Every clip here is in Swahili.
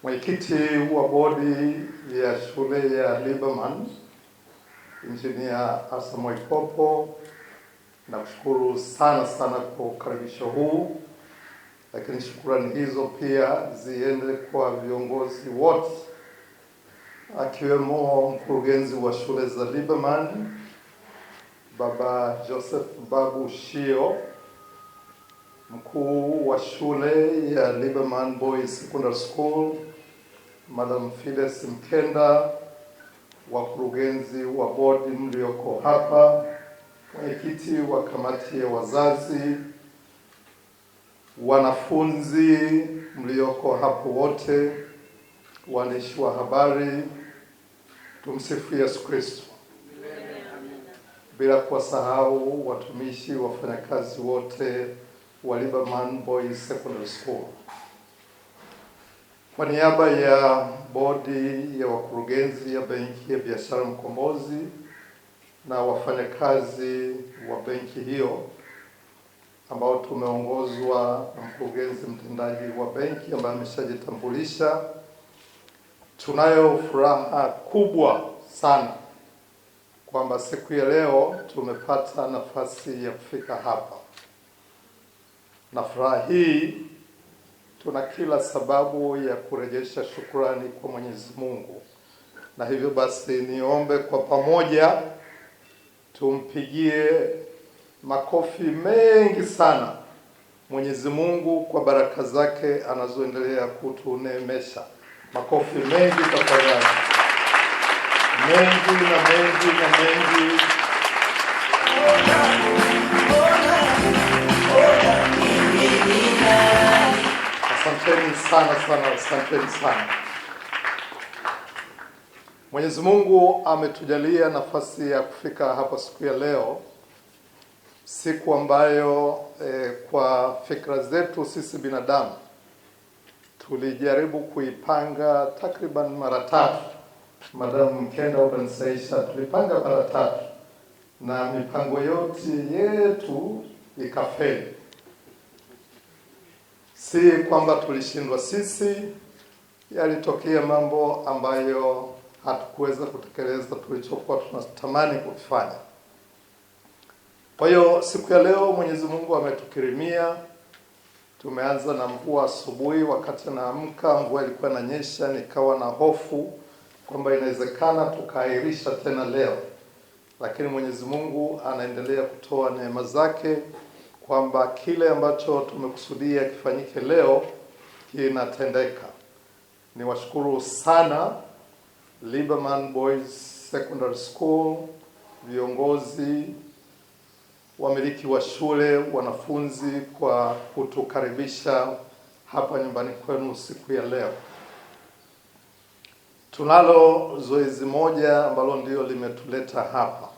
Mwenyekiti wa bodi ya shule ya Liberman, Engineer Asa Mwaipopo, na kushukuru sana kwa ukaribisho huu, lakini shukrani hizo pia ziende kwa viongozi wote akiwemo mkurugenzi wa shule za Liberman Baba Joseph Babu Shio, mkuu wa shule ya Liberman Boys Secondary School Madam Fides Mkenda, wakurugenzi wa bodi mlioko hapa, mwenyekiti wa kamati ya wazazi, wanafunzi mlioko hapo wote, waandishi wa habari, tumsifu Yesu Kristo. Bila kuwasahau watumishi, wafanyakazi wote wa Liberman Boys Secondary School. Kwa niaba ya bodi ya wakurugenzi ya benki ya biashara Mkombozi na wafanyakazi wa benki hiyo ambao tumeongozwa na mkurugenzi mtendaji wa benki ambaye ameshajitambulisha, tunayo furaha kubwa sana kwamba siku ya leo tumepata nafasi ya kufika hapa. Na furaha hii tuna kila sababu ya kurejesha shukrani kwa Mwenyezi Mungu. Na hivyo basi niombe kwa pamoja tumpigie makofi mengi sana Mwenyezi Mungu kwa baraka zake anazoendelea kutuneemesha. Makofi mengi tafadhali. Mengi na mengi na mengi. Asanteni sana. Mwenyezi Mungu ametujalia nafasi ya kufika hapa siku ya leo, siku ambayo kwa fikra zetu sisi binadamu tulijaribu kuipanga takriban mara tatu. Madam Mkenda ukansaisha, tulipanga mara tatu na mipango yote yetu ikafeli. Si kwamba tulishindwa sisi, yalitokea mambo ambayo hatukuweza kutekeleza tulichokuwa tunatamani kufanya. Kwa hiyo siku ya leo Mwenyezi Mungu ametukirimia. Tumeanza na mvua asubuhi. Wakati naamka mvua ilikuwa inanyesha, nikawa na hofu kwamba inawezekana tukaahirisha tena leo, lakini Mwenyezi Mungu anaendelea kutoa neema zake kwamba kile ambacho tumekusudia kifanyike leo kinatendeka. Niwashukuru sana Liberman Boys Secondary School, viongozi, wamiliki wa shule, wanafunzi kwa kutukaribisha hapa nyumbani kwenu siku ya leo. Tunalo zoezi moja ambalo ndio limetuleta hapa.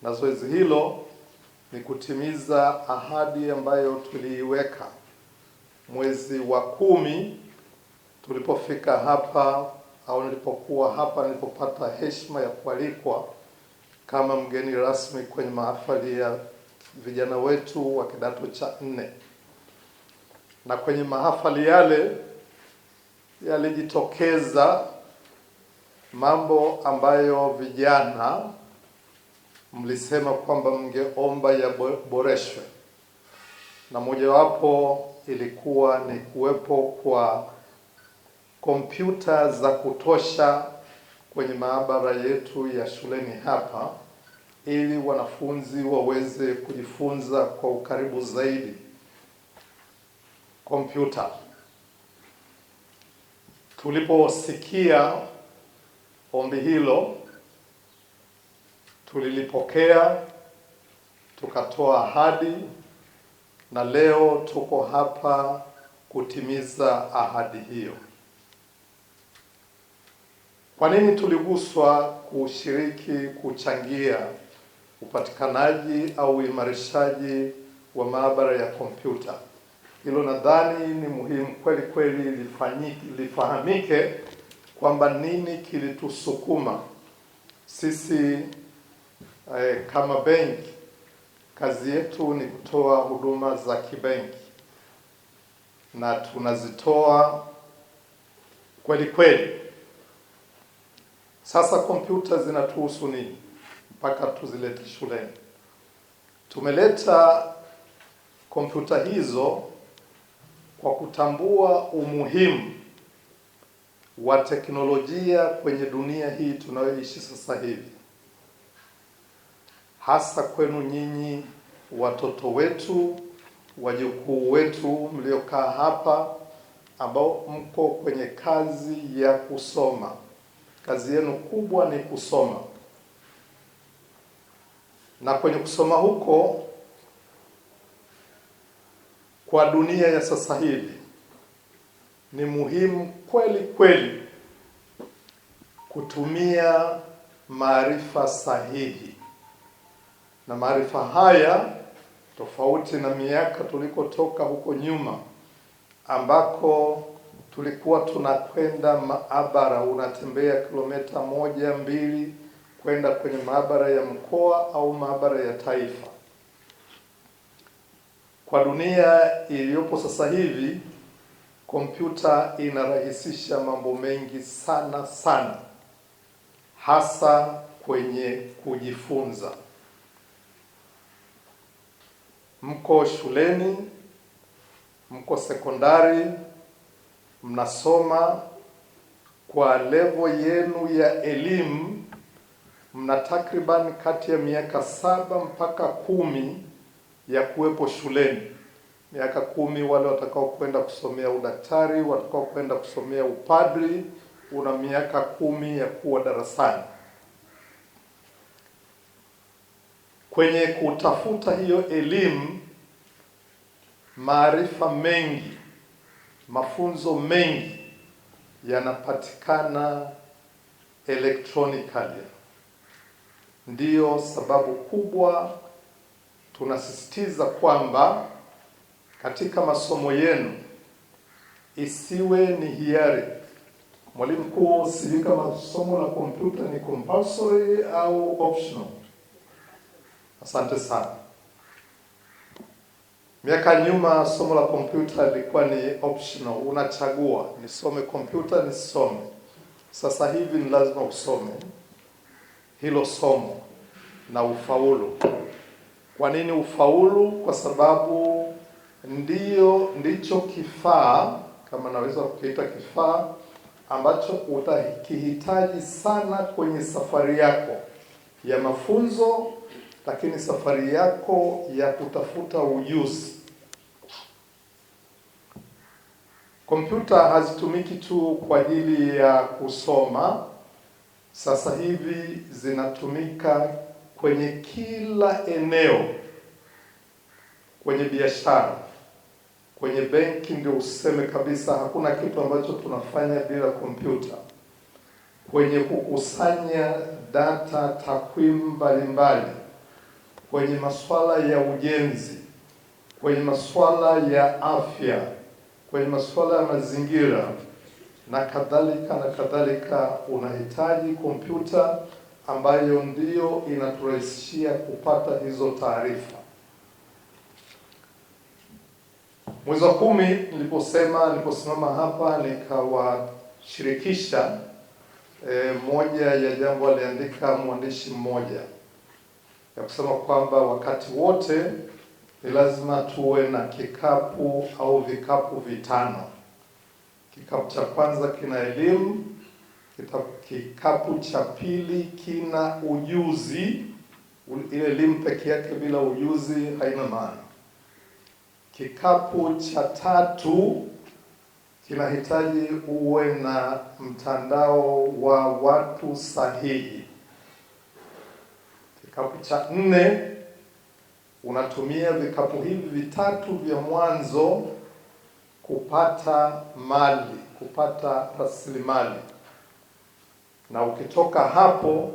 Na zoezi hilo ni kutimiza ahadi ambayo tuliiweka mwezi wa 10 tulipofika hapa, au nilipokuwa hapa, nilipopata heshima ya kualikwa kama mgeni rasmi kwenye mahafali ya vijana wetu wa kidato cha 4. Na kwenye mahafali yale yalijitokeza mambo ambayo vijana mlisema kwamba mngeomba yaboreshwe, na mojawapo ilikuwa ni kuwepo kwa kompyuta za kutosha kwenye maabara yetu ya shuleni hapa, ili wanafunzi waweze kujifunza kwa ukaribu zaidi kompyuta. Tuliposikia ombi hilo, tulilipokea, tukatoa ahadi, na leo tuko hapa kutimiza ahadi hiyo. Kwa nini tuliguswa kushiriki kuchangia upatikanaji au uimarishaji wa maabara ya kompyuta? Hilo nadhani ni muhimu kweli lifahamike kwamba nini kilitusukuma sisi kama benki. Kazi yetu ni kutoa huduma za kibenki, na tunazitoa kweli kweli. Sasa kompyuta zinatuhusu nini mpaka tuzilete shuleni? Tumeleta kompyuta hizo kwa kutambua umuhimu wa teknolojia kwenye dunia hii tunayoishi sasa hivi, hasa kwenu nyinyi watoto wetu, wajukuu wetu mliokaa hapa, ambao mko kwenye kazi ya kusoma. Kazi yenu kubwa ni kusoma, na kwenye kusoma huko kwa dunia ya sasa hivi ni muhimu kweli kweli kutumia maarifa sahihi. Na maarifa haya, tofauti na miaka tulikotoka huko nyuma ambako tulikuwa tunakwenda maabara, unatembea kilomita 1-2 kwenda kwenye maabara ya mkoa au maabara ya taifa. Kwa dunia iliyopo sasa hivi, kompyuta inarahisisha mambo mengi sana sana, hasa kwenye kujifunza. Mko shuleni, mko sekondari, mnasoma kwa level yenu ya elimu, mna takriban kati ya miaka 7 mpaka 10 ya kuwepo shuleni. Miaka 10 wale watakao kwenda kusomea udaktari, watakao kwenda kusomea upadri, una miaka 10 ya kuwa darasani. Kwenye kutafuta hiyo elimu, maarifa mengi, mafunzo mengi yanapatikana electronically. Ndiyo sababu kubwa tunasisitiza kwamba katika masomo yenu isiwe ni hiari. Mwalimu mkuu, sijui kama somo la kompyuta ni compulsory au optional? Asante sana. Miaka nyuma somo la kompyuta lilikuwa ni optional, unachagua nisome kompyuta nisome. Sasa hivi ni lazima usome hilo somo na ufaulu. Kwa nini ufaulu? Kwa sababu ndicho kifaa, kama naweza kukiita kifaa, ambacho utakihitaji sana kwenye safari yako ya mafunzo, lakini safari yako ya kutafuta ujuzi. Kompyuta hazitumiki tu kwa ajili ya kusoma. Sasa hivi zinatumika kwenye kila eneo, kwenye biashara, kwenye benki ndio useme kabisa hakuna kitu ambacho tunafanya bila kompyuta. Kwenye kukusanya data, takwimu mbalimbali, kwenye masuala ya ujenzi, kwenye masuala ya afya, kwenye masuala ya mazingira na kadhalika, unahitaji kompyuta ambayo ndiyo inaturahisishia kupata hizo taarifa. Mwezi wa 10 niliposimama hapa nikawashirikisha moja ya jambo aliandika mwandishi mmoja, ya kusema kwamba wakati wote ni lazima tuwe na kikapu au vikapu vitano. Kikapu cha kwanza kina elimu, kikapu cha pili kina ujuzi. Ile elimu peke yake bila ujuzi haina maana. Kikapu cha tatu kinahitaji uwe na mtandao wa watu sahihi. Kikapu cha 4 unatumia vikapu hivi vitatu vya mwanzo kupata mali, kupata rasilimali. Na ukitoka hapo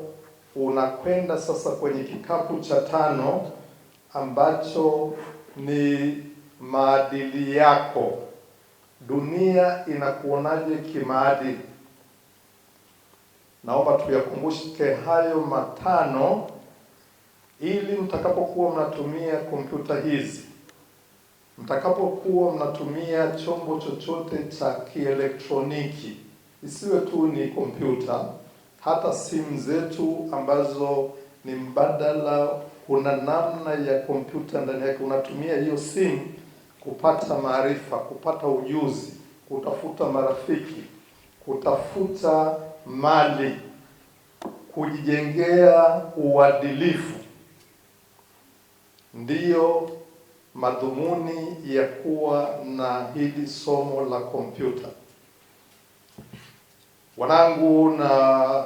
unakwenda sasa kwenye kikapu cha 5 ambacho ni maadili yako. Dunia inakuonaje kimaadili? Naomba tuyakumbushike hayo matano ili mtakapokuwa mnatumia kompyuta hizi, mtakapokuwa mnatumia chombo chochote cha kielektroniki, isiwe tu ni kompyuta, hata simu zetu ambazo ni mbadala. Kuna namna ya kompyuta ndani yake, unatumia hiyo simu kupata maarifa, kupata ujuzi, kutafuta marafiki, kutafuta mali, kujijengea uadilifu. Ndiyo madhumuni ya kuwa na hili somo la kompyuta. Wanangu na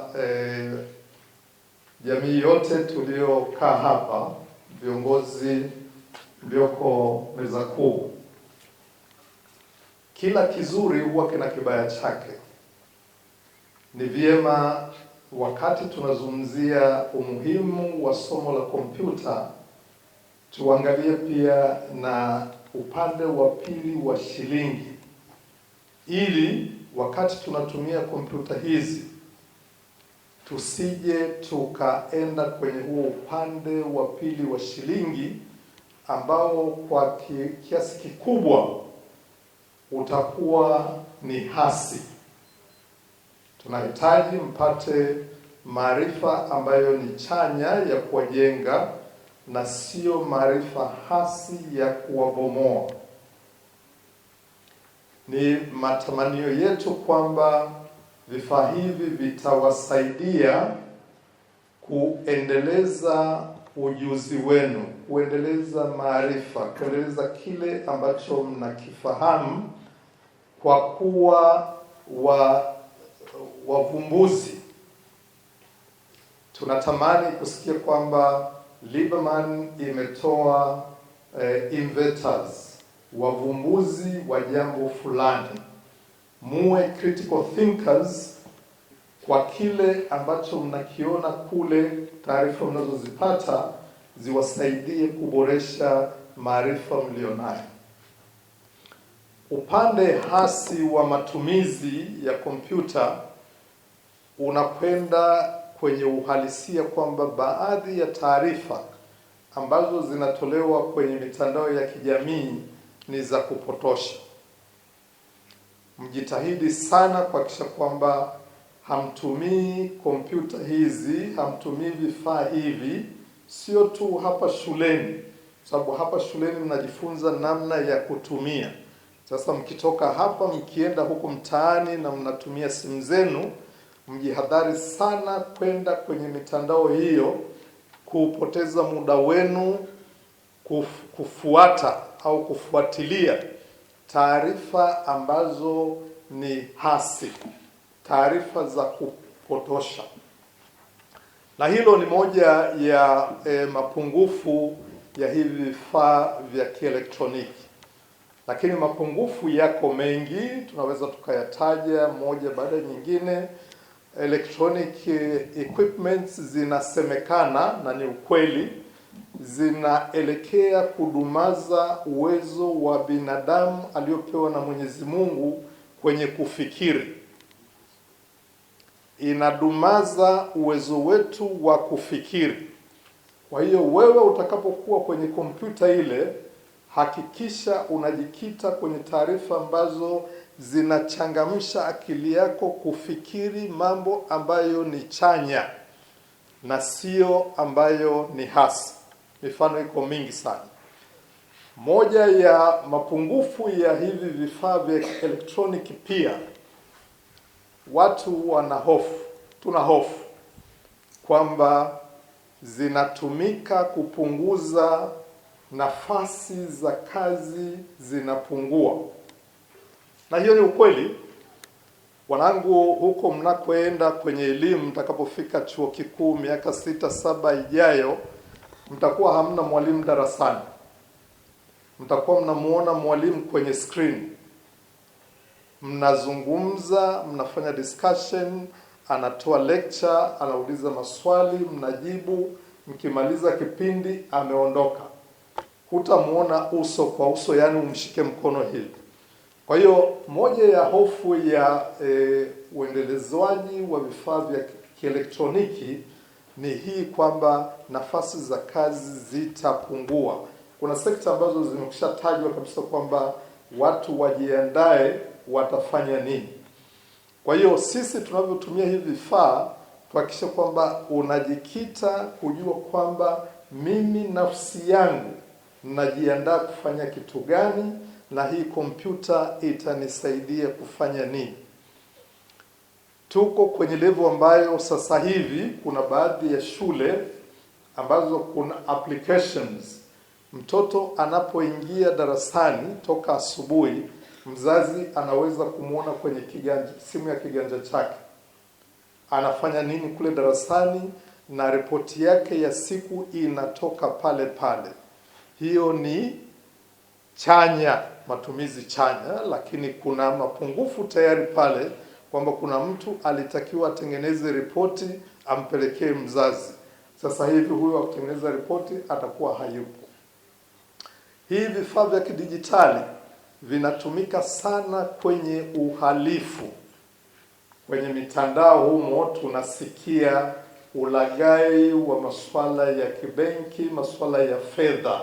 jamii yote tuliokaa hapa, viongozi mlioko meza kuu, kila kizuri huwa kina kibaya chake. Ni vyema wakati tunazungumzia umuhimu wa somo la kompyuta, tuangalie pia na upande wa pili wa shilingi, ili wakati tunatumia kompyuta hizi tusije tukaenda kwenye huo upande wa pili wa shilingi ambao kwa kiasi kikubwa utakuwa ni hasi. Tunahitaji mpate maarifa ambayo ni chanya ya kuwajenga na sio maarifa hasi ya kuwabomoa. Ni matamanio yetu kwamba vifaa hivi vitawasaidia kuendeleza ujuzi wenu, kuendeleza maarifa, kuendeleza kile ambacho mnakifahamu, kwa kuwa wavumbuzi. Tunatamani kusikia kwamba Lieberman imetoa inventors, wavumbuzi wa jambo fulani. Muwe critical thinkers kwa kile ambacho mnakiona kule, taarifa mnazozipata ziwasaidie kuboresha maarifa mlionayo. Upande hasi wa matumizi ya kompyuta unakwenda kwenye uhalisia kwamba baadhi ya taarifa ambazo zinatolewa kwenye mitandao ya kijamii ni za kupotosha. Mjitahidi sana kuhakikisha kwamba hamtumii kompyuta hizi, hamtumii vifaa hivi, sio tu hapa shuleni, sababu hapa shuleni mnajifunza namna ya kutumia. Sasa mkitoka hapa mkienda huku mtaani na mnatumia simu zenu, mjihadhari sana kwenda kwenye mitandao hiyo, kupoteza muda wenu kufuata au kufuatilia taarifa ambazo ni hasi, taarifa za kupotosha. Na hilo ni moja ya mapungufu ya hivi vifaa vya kielektroniki. Lakini mapungufu yako mengi, tunaweza tukayataja moja baada ya nyingine. Electronic equipments zinasemekana, na ni ukweli, zinaelekea kudumaza uwezo wa binadamu aliopewa na Mwenyezi Mungu kwenye kufikiri. Inadumaza uwezo wetu wa kufikiri. Kwa hiyo wewe utakapokuwa kwenye kompyuta ile, hakikisha unajikita kwenye taarifa ambazo zinachangamsha akili yako kufikiri mambo ambayo ni chanya na sio ambayo ni hasi. Mifano iko mingi sana. Moja ya mapungufu ya hivi vifaa vya elektroniki pia, watu wana hofu, tuna hofu kwamba zinatumika kupunguza nafasi za kazi, zinapungua. Na hiyo ni ukweli. Wanangu, huko mnakoenda kwenye elimu, mtakapofika chuo kikuu miaka 6-7 ijayo, mtakuwa hamna mwalimu darasani. Mtakuwa mnamuona mwalimu kwenye screen. Mnazungumza, mnafanya discussion, anatoa lecture, anauliza maswali, mnajibu, mkimaliza kipindi ameondoka. Hutamuona uso kwa uso, yani umshike mkono hivi. Kwa hiyo moja ya hofu ya uendelezwaji wa vifaa vya kielektroniki ni hii, kwamba nafasi za kazi zitapungua. Kuna sekta ambazo zimekwishatajwa kabisa kwamba watu wajiandae watafanya nini. Kwa hiyo sisi tunavyotumia hivi vifaa tuhakikishe kwamba unajikita kujua kwamba mimi nafsi yangu najiandaa kufanya kitu gani na hii kompyuta itanisaidia kufanya nini. Tuko kwenye level ambayo sasa hivi kuna baadhi ya shule ambazo kuna applications. Mtoto anapoingia darasani toka asubuhi, mzazi anaweza kumuona kwenye simu ya kiganja chake anafanya nini kule darasani, na ripoti yake ya siku inatoka pale pale. Hiyo ni chanya, matumizi chanya, lakini kuna mapungufu tayari pale, kwamba kuna mtu alitakiwa atengeneze ripoti ampelekee mzazi. Sasa hivi huyo akutengeneza ripoti atakuwa hayupo. Hii vifaa vya kidijitali vinatumika sana kwenye uhalifu. Kwenye mitandao humo tunasikia ulaghai wa masuala ya kibenki, masuala ya fedha.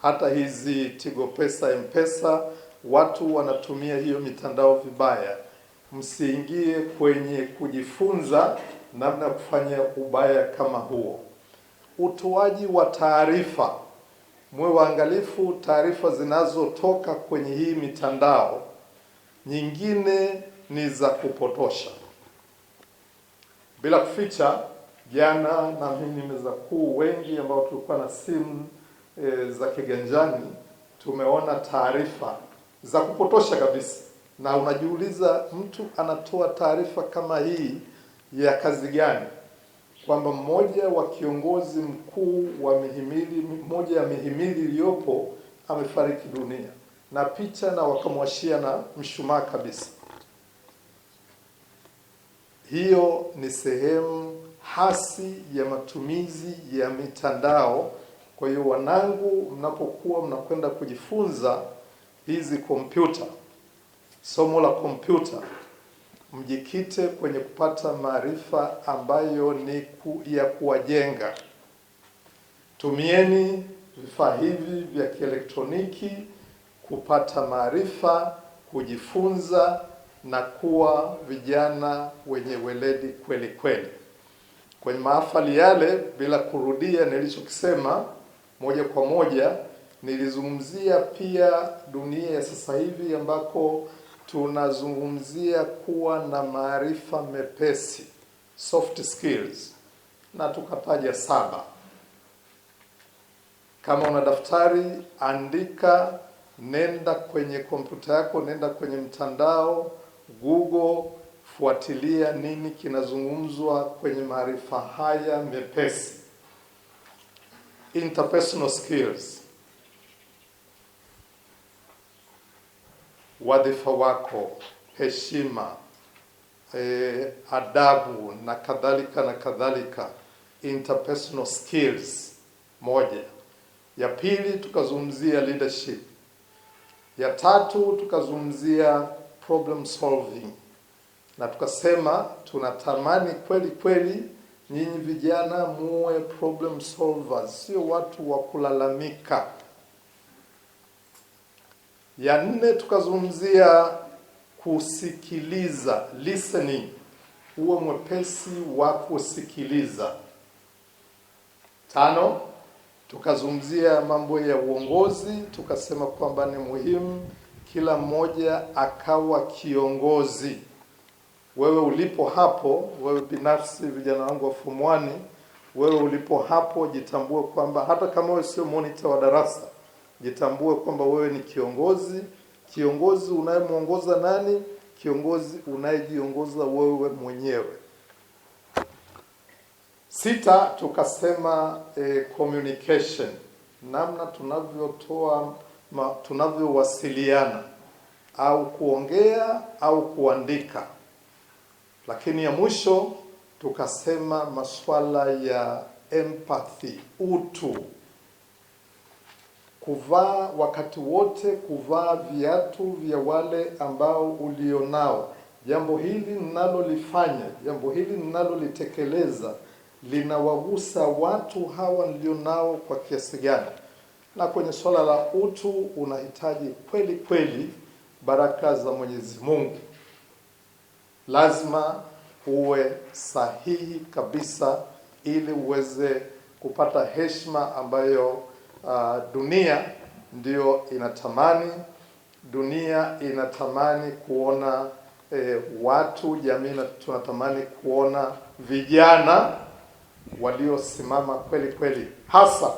Hata hizi Tigo Pesa, M-Pesa, watu wanatumia hiyo mitandao vibaya. Msiingie kwenye kujifunza namna ya kufanya ubaya kama huo. Utoaji wa taarifa, mwe waangalifu taarifa zinazotoka kwenye hii mitandao. Nyingine ni za kupotosha. Bila kuficha, jana na mimi meza kuu wengi ambao tulikuwa na simu za kiganjani tumeona taarifa za kupotosha kabisa, na unajiuliza mtu anatoa taarifa kama hii ya kazi gani? Kwamba mmoja wa kiongozi mkuu wa mihimili, mmoja ya mihimili iliyopo amefariki dunia, na picha na wakamwashia na mshumaa kabisa. Hiyo ni sehemu hasi ya matumizi ya mitandao. Kwa hiyo wanangu, mnapokuwa mnakwenda kujifunza hizi kompyuta, somo la kompyuta, mjikite kwenye kupata maarifa ambayo ni ya kuwajenga. Tumieni vifaa hivi vya kielektroniki kupata maarifa, kujifunza na kuwa vijana wenye weledi kweli kweli. Kwenye mahafali yale, bila kurudia nilichokisema moja kwa moja, nilizungumzia pia dunia ya sasa hivi ambako tunazungumzia kuwa na maarifa mepesi, soft skills, na tukataja 7. Kama una daftari, andika, nenda kwenye kompyuta yako, nenda kwenye mtandao, Google, fuatilia nini kinazungumzwa kwenye maarifa haya mepesi. Interpersonal skills, wadhifa wako, heshima, adabu na kadhalika na kadhalika. Interpersonal skills moja. Ya pili tukazungumzia leadership. Ya tatu tukazungumzia problem solving, na tukasema tunatamani kweli kweli nyinyi vijana muwe problem solvers, sio watu wa kulalamika. Ya 4 tukazungumzia kusikiliza, listening, uwe mwepesi wa kusikiliza. 5 tukazungumzia mambo ya uongozi, tukasema kwamba ni muhimu kila mmoja akawa kiongozi. Wewe ulipo hapo, wewe binafsi, vijana wangu wa form 1, wewe ulipo hapo jitambue kwamba hata kama wewe sio monitor wa darasa, jitambue kwamba wewe ni kiongozi. Kiongozi unayemuongoza nani? Kiongozi unayejiongoza wewe mwenyewe. 6 tukasema communication, namna tunavyowasiliana au kuongea au kuandika. Lakini ya mwisho tukasema masuala ya empathy, utu, kuvaa wakati wote, kuvaa viatu vya wale ambao ulionao. Jambo hili ninalolifanya, jambo hili ninalolitekeleza linawagusa watu hawa nilionao kwa kiasi gani? Na kwenye swala la utu unahitaji kweli kweli baraka za Mwenyezi Mungu. lazima uwe sahihi kabisa ili uweze kupata heshima ambayo dunia ndio inatamani. Dunia inatamani kuona watu, jamii tunatamani kuona vijana waliosimama kweli kweli. Hasa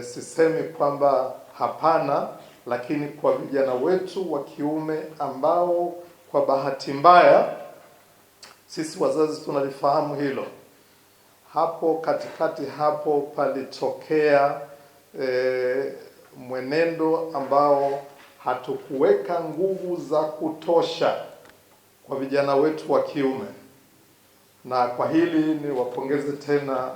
sisemi kwamba hapana, lakini kwa vijana wetu wa kiume ambao kwa bahati mbaya sisi wazazi tunalifahamu hilo. Hapo katikati hapo palitokea mwenendo ambao hatukuweka nguvu za kutosha kwa vijana wetu wa kiume, na kwa hili ni wapongeze tena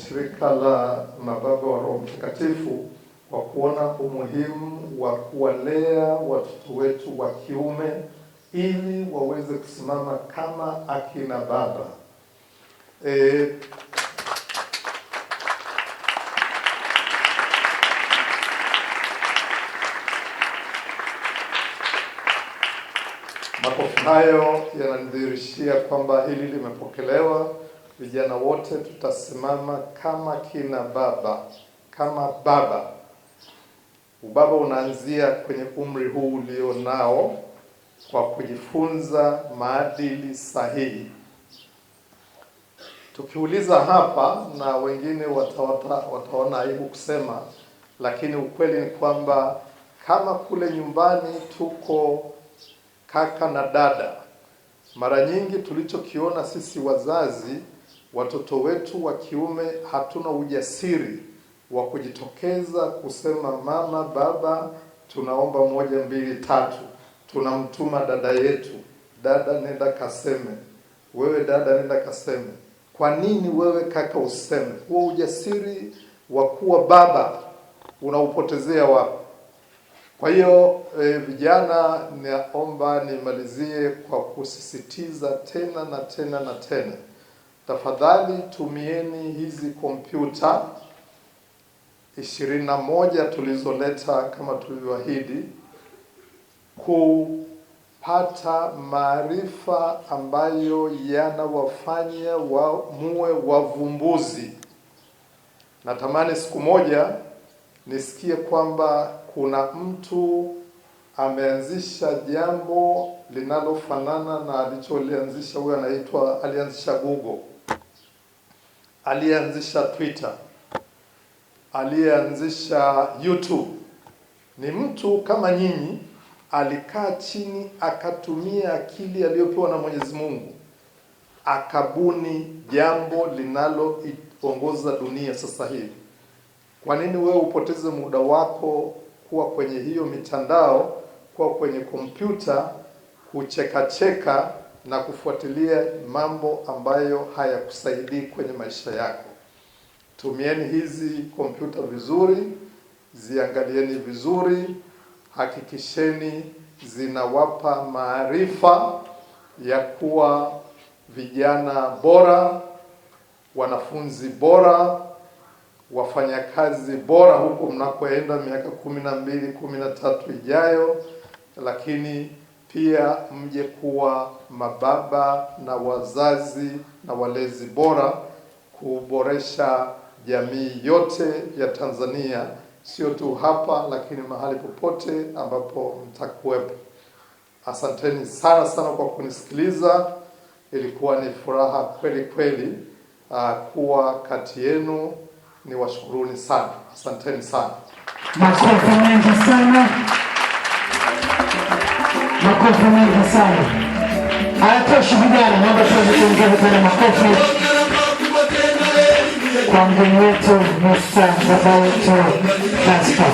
shirika la mababa wa Roho Mtakatifu kwa kuona umuhimu wa kuwalea watoto wetu wa kiume ili waweze kusimama kama akina baba. Makofi hayo yanadhihirishia kwamba hili limepokelewa. Vijana wote tutasimama kama kina baba, kama baba. Ubaba unaanzia kwenye umri huu ulio nao kwa kujifunza maadili sahihi. Tukiuliza hapa, na wengine wataona aibu kusema, lakini ukweli ni kwamba kama kule nyumbani tuko kaka na dada, mara nyingi tulichokiona sisi wazazi, watoto wetu wa kiume hatuna ujasiri wa kujitokeza kusema mama, baba, tunaomba 1, 2, 3. Tunamtuma dada yetu, dada nenda kaseme, wewe dada nenda kaseme. Kwa nini wewe kaka useme? Huo ujasiri wa kuwa baba unaupotezea wapi? Kwa hiyo vijana, naomba nimalizie kwa kusisitiza tena na tena na tena. Tafadhali tumieni hizi kompyuta 21 tulizoleta kama tulivyoahidi kupata maarifa ambayo yanawafanya muwe wavumbuzi. Natamani siku moja nisikie kwamba kuna mtu ameanzisha jambo linalofanana na alicholianzisha huyo alianzisha Google, alianzisha Twitter, alianzisha YouTube. Ni mtu kama nyinyi, alikaa chini akatumia akili aliyopewa na Mwenyezi Mungu, akabuni jambo linaloongoza dunia sasa hivi. Kwa nini wewe upoteze muda wako kuwa kwenye hiyo mitandao, kuwa kwenye kompyuta, kucheka na kufuatilia mambo ambayo hayakusaidii kwenye maisha yako? Tumieni hizi kompyuta vizuri, ziangalieni vizuri, hakikisheni zinawapa maarifa ya kuwa vijana bora, wanafunzi bora, wafanyakazi bora huko mnakoenda miaka 12, 13 ijayo, lakini pia mje kuwa mababa na wazazi na walezi bora, kuboresha jamii yote ya Tanzania, sio tu hapa lakini mahali popote ambapo mtakuwepo. Asanteni sana sana kwa kunisikiliza. Ilikuwa ni furaha kweli kweli kuwa kati yenu. Ni washukuruni sana. Asanteni sana. Makofi mengi sana. Makofi mengi sana. Hayatoshi vijana, naomba tuweze kuongeza tena makofi kwa mgeni wetu Mr. Baba wetu Pastor.